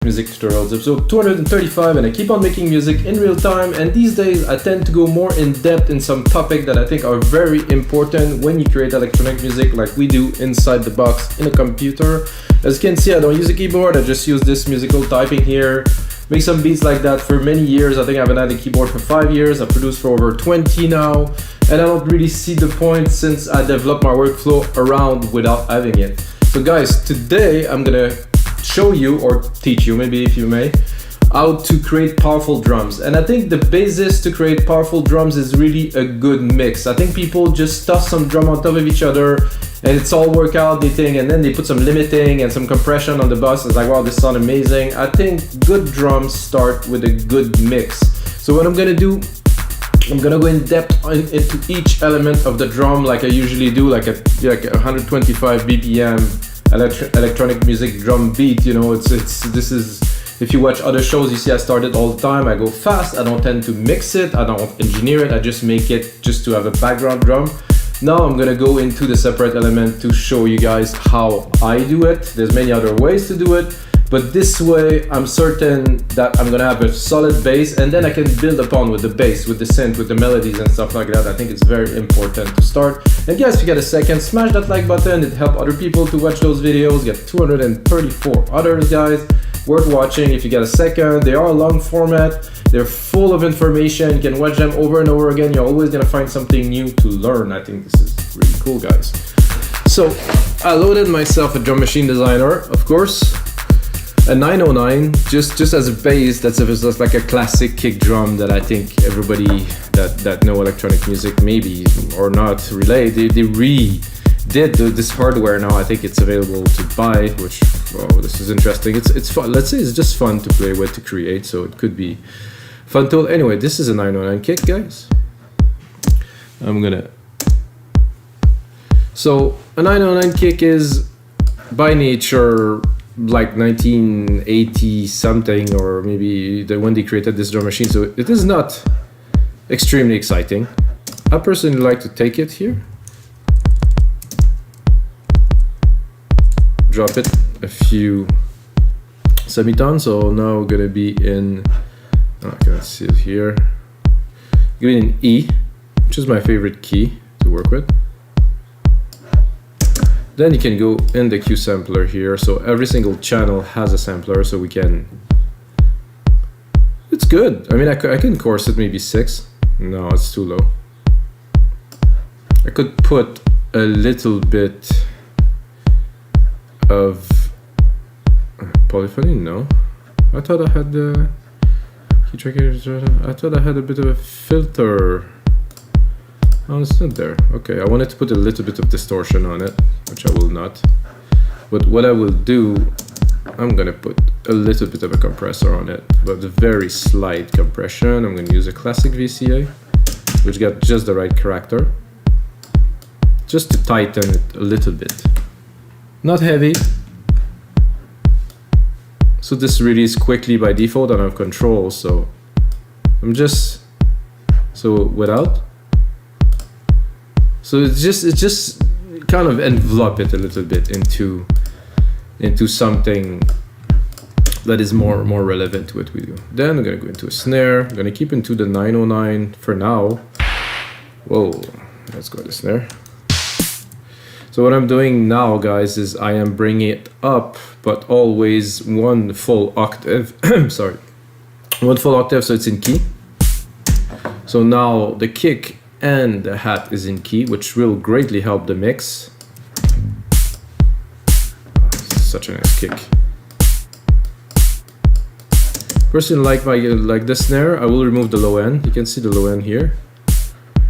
music tutorials, episode 235, and I keep on making music in real time, and these days I tend to go more in depth in some topics that I think are very important when you create electronic music like we do inside the box in a computer. As you can see, I don't use a keyboard, I just use this musical typing here. Make some beats like that for many years. I think I haven't had a keyboard for 5 years. I've produced for over 20 now, and I don't really see the point since I developed my workflow around without having it. So guys, today I'm gonna show you, or teach you maybe if you may, how to create powerful drums. And I think the basis to create powerful drums is really a good mix. I think people just toss some drum on top of each other and it's all workout, they think, and then they put some limiting and some compression on the bus. It's like, wow, this sounds amazing. I think good drums start with a good mix. So what I'm gonna do, I'm gonna go in depth into each element of the drum like I usually do, like a 125 BPM electronic music drum beat. You know, this is, if you watch other shows, you see I start it all the time. I go fast, I don't tend to mix it, I don't engineer it, I just make it just to have a background drum. Now I'm gonna go into the separate element to show you guys how I do it. There's many other ways to do it, but this way I'm certain that I'm gonna have a solid bass, and then I can build upon with the bass, with the synth, with the melodies and stuff like that. I think it's very important to start. And guys, if you get a second, smash that like button. It helps other people to watch those videos. Get 234 others, guys. Worth watching if you get a second. They are a long format. They're full of information. You can watch them over and over again. You're always gonna find something new to learn. I think this is really cool, guys. So I loaded myself a Drum Machine Designer, of course. A 909, just as a bass. That's just like a classic kick drum that I think everybody that know electronic music maybe or not relate. They redid this hardware now. I think it's available to buy, which, oh, this is interesting. It's fun. Let's say it's just fun to play with, to create, so it could be fun tool. Anyway, this is a 909 kick, guys. So a 909 kick is by nature like 1980 something, or maybe when they created this drum machine, so it is not extremely exciting. I personally like to take it here, drop it a few semitones. So now we're gonna be in, I can't see it here, going in E, which is my favorite key to work with. Then you can go in the Q sampler here. So every single channel has a sampler, so we can, it's good. I mean, I can course it maybe 6. No, it's too low. I could put a little bit of polyphony. No, I thought I had the key tracker. I thought I had a bit of a filter. Oh, it's not there. Okay, I wanted to put a little bit of distortion on it, which I will not. But what I will do, I'm gonna put a little bit of a compressor on it, but a very slight compression. I'm gonna use a classic VCA, which got just the right character, just to tighten it a little bit. Not heavy. So this releases quickly by default. I don't have control, so I'm just, so without. So it's just kind of envelop it a little bit into something that is more relevant to what we do. Then I'm gonna go into a snare. I'm gonna keep into the 909 for now. Whoa, let's go to snare. So what I'm doing now, guys, is I am bringing it up, but always one full octave. Sorry, one full octave, so it's in key. So now the kick and the hat is in key, which will greatly help the mix. Such a nice kick. Personally, like the snare, I will remove the low end. You can see the low end here,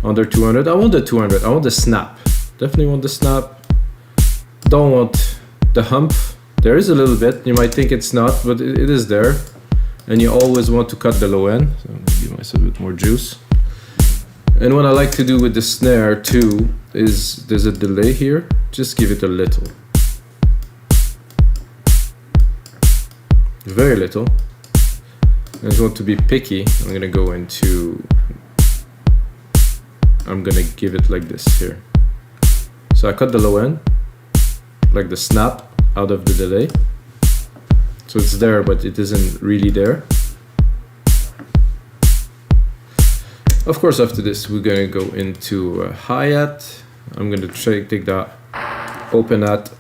under 200. I want the 200. I want the snap. Definitely want the snap. Don't want the hump. There is a little bit. You might think it's not, but it is there. And you always want to cut the low end. So I'm gonna give myself a bit more juice. And what I like to do with the snare too is there's a delay here. Just give it a little. Very little. I just want to be picky. I'm gonna go into, I'm gonna give it like this here. So I cut the low end, like the snap out of the delay. So it's there, but it isn't really there. Of course, after this, we're gonna go into hi-hat. I'm gonna take that open hat,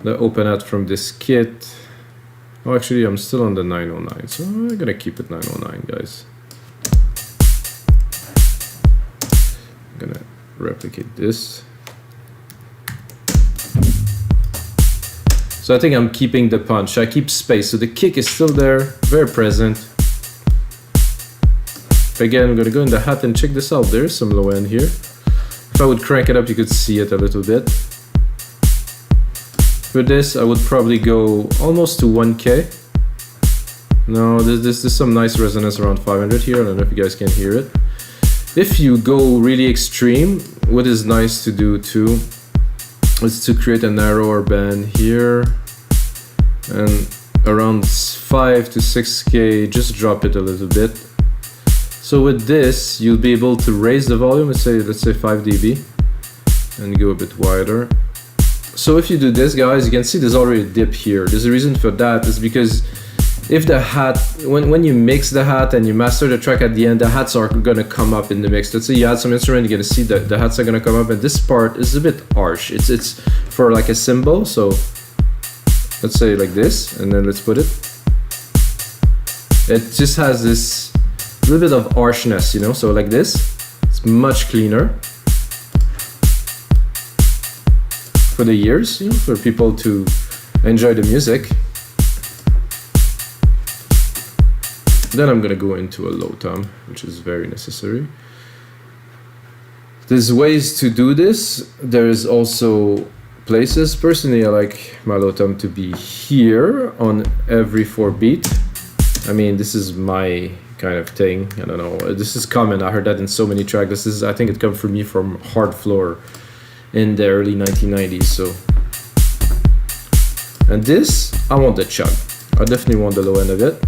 the open hat from this kit. Oh, actually, I'm still on the 909, so I'm gonna keep it 909, guys. I'm gonna replicate this. So I think I'm keeping the punch. I keep space, so the kick is still there, very present. Again, I'm gonna go in the hat and check this out. There's some low end here. If I would crank it up, you could see it a little bit. For this, I would probably go almost to 1K. No, there's some nice resonance around 500 here. I don't know if you guys can hear it. If you go really extreme, what is nice to do too is to create a narrower band here and around 5 to 6K, just drop it a little bit. So with this, you'll be able to raise the volume, let's say 5 dB, and go a bit wider. So if you do this, guys, you can see there's already a dip here. There's a reason for that, is because if the hat, when you mix the hat and you master the track at the end, the hats are gonna come up in the mix. Let's say you add some instrument, you're gonna see that the hats are gonna come up, and this part is a bit harsh. It's for like a cymbal, so let's say like this, and then let's put it. It just has this little bit of harshness, you know, so like this, it's much cleaner for the ears, you know, for people to enjoy the music. Then I'm gonna go into a low tom, which is very necessary. There's ways to do this. There's also places. Personally, I like my low tom to be here on every 4 beat. I mean, this is my kind of thing. I don't know. This is common. I heard that in so many tracks. This is, I think it comes from me from Hard Floor in the early 1990s. So, and this, I want the chug. I definitely want the low end of it.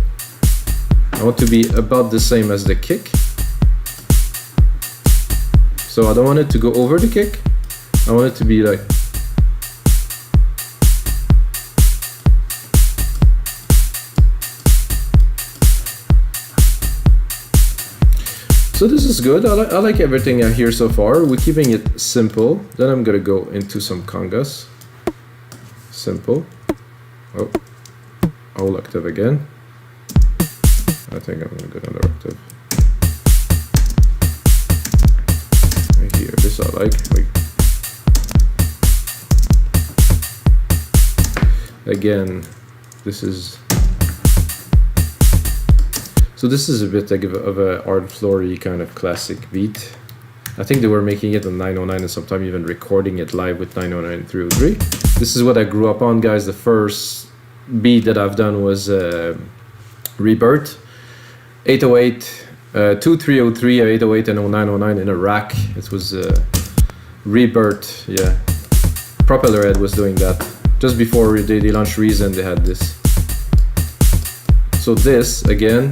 I want to be about the same as the kick. So I don't want it to go over the kick. I want it to be like, so this is good. I like everything I hear so far. We're keeping it simple. Then I'm gonna go into some congas. Simple. Oh, whole octave again. I think I'm gonna go another octave. Right here, this I like. Again, this is. So this is a bit like of a hard floory kind of classic beat. I think they were making it on 909 and sometimes even recording it live with 909 and 303. This is what I grew up on, guys. The first beat that I've done was Rebirth. 808, 2303, 808 and 0909 in a rack. It was Rebirth, yeah. Propellerhead was doing that. Just before they launched Reason, they had this. So this, again,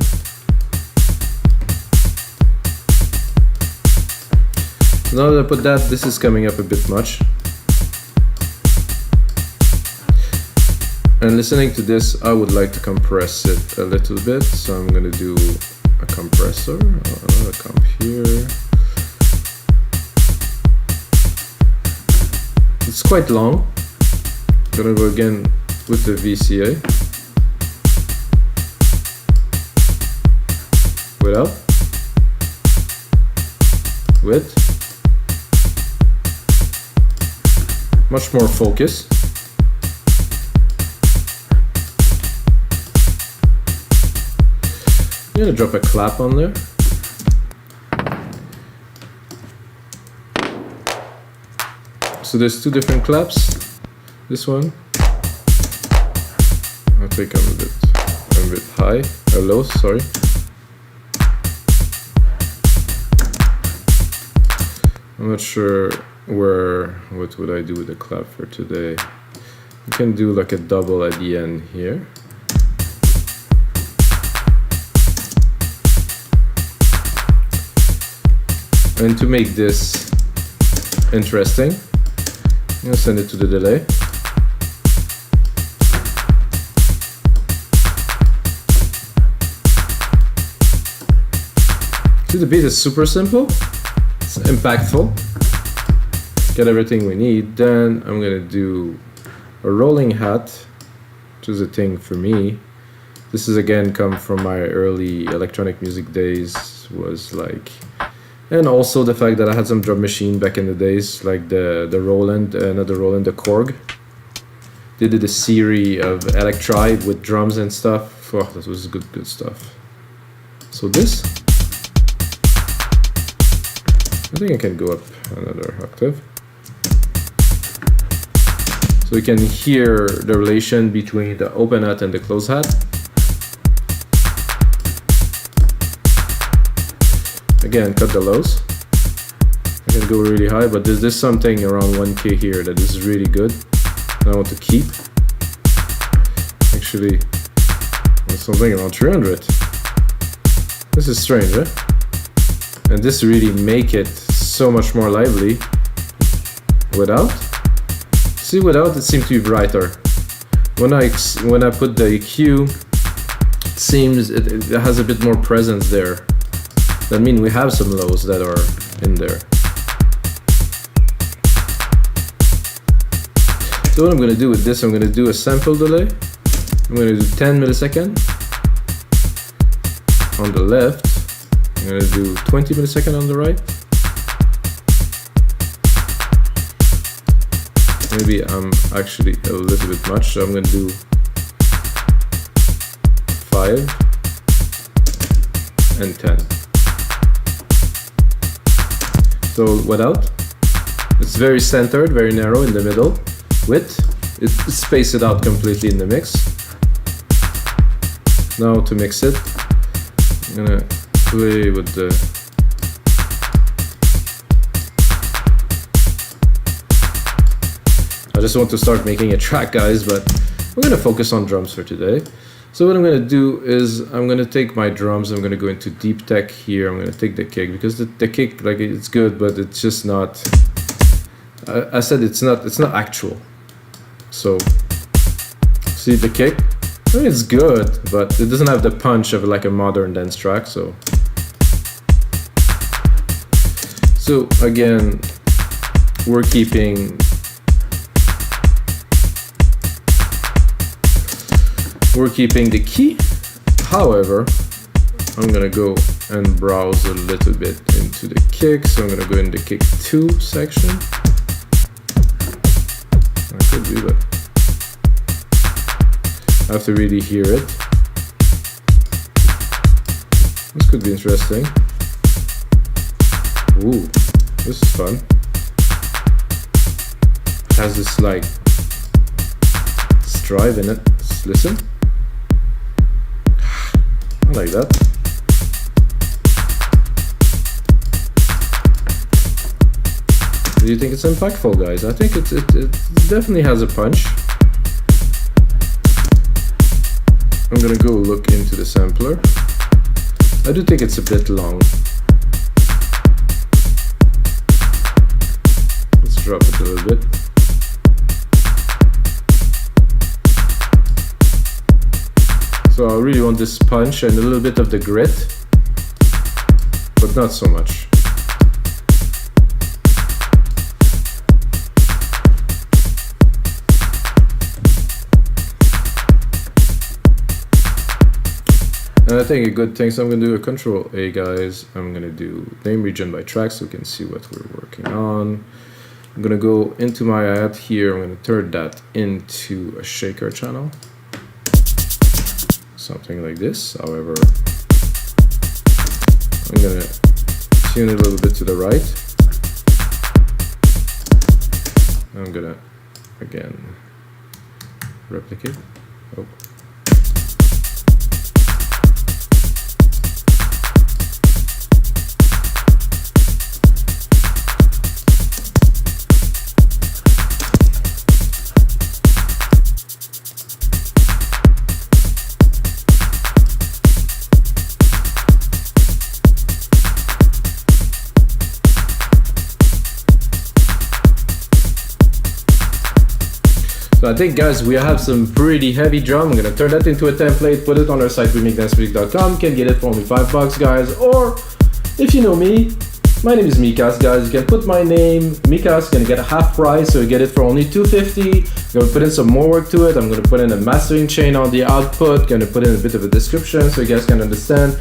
now that I put that, this is coming up a bit much. And listening to this, I would like to compress it a little bit. So I'm gonna do a compressor, another comp here. It's quite long. I'm gonna go again with the VCA. Without. With. Much more focus. I'm gonna drop a clap on there. So there's 2 different claps. This one, I think I'm a bit high, or low, sorry. I'm not sure what would I do with the clap for today. You can do like a double at the end here. And to make this interesting, I'm gonna send it to the delay. See, the beat is super simple. It's impactful. Get everything we need. Then I'm gonna do a rolling hat, which is a thing for me. This is again come from my early electronic music days. Was like, and also the fact that I had some drum machine back in the days, like the Roland, not the Roland, the Korg. They did a series of electribe with drums and stuff. Oh, that was good stuff. So this, I think I can go up another octave. So you can hear the relation between the open hat and the closed hat. Again, cut the lows. I can go really high, but there's something around 1K here that is really good. I want to keep. Actually, there's something around 300. This is strange, eh? And this really make it so much more lively. Without, see, without it seems to be brighter. When I put the EQ, it seems it has a bit more presence there. That means we have some lows that are in there. So what I'm going to do with this, I'm going to do a sample delay. I'm going to do 10 milliseconds on the left. I'm going to do 20 milliseconds on the right. Maybe I'm actually a little bit much, so I'm going to do 5 and 10. So without, it's very centered, very narrow in the middle. With, it space it out completely in the mix. Now to mix it, I'm gonna play with the I just want to start making a track, guys, but we're gonna focus on drums for today. So what I'm gonna do is I'm gonna take my drums, I'm gonna go into deep tech here, I'm gonna take the kick, because the kick, like, it's good, but it's just not, I said it's not actual. So, see the kick? I mean, it's good, but it doesn't have the punch of like a modern dance track, so. So again, we're keeping the key. However, I'm gonna go and browse a little bit into the kick. So I'm gonna go in the kick 2 section. I could do that. I have to really hear it. This could be interesting. Ooh, this is fun. It has this like drive in it. Let's listen. I like that. Do you think it's impactful, guys? I think it definitely has a punch. I'm gonna go look into the sampler. I do think it's a bit long. Let's drop it a little bit. So I really want this punch and a little bit of the grit, but not so much. And I think a good thing, so I'm going to do a Control A, guys. I'm going to do name region by track so we can see what we're working on. I'm going to go into my hi-hat here. I'm going to turn that into a shaker channel. Something like this. However, I'm going to tune it a little bit to the right. I'm going to, again, replicate. Oh. So I think, guys, we have some pretty heavy drum. I'm gonna turn that into a template, put it on our site, remixdancemusic.com. Can get it for only $5, guys, or If you know me, my name is Mikas, guys. You can put my name, Mikas, gonna get a half price, so you get it for only $250. Gonna put in some more work to it. I'm gonna put in a mastering chain on the output, gonna put in a bit of a description so you guys can understand.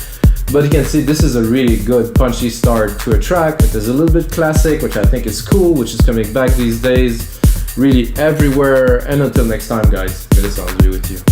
But you can see this is a really good punchy start to a track. It is a little bit classic, which I think is cool, which is coming back these days, really everywhere. And until next time, guys, may the sounds be with you.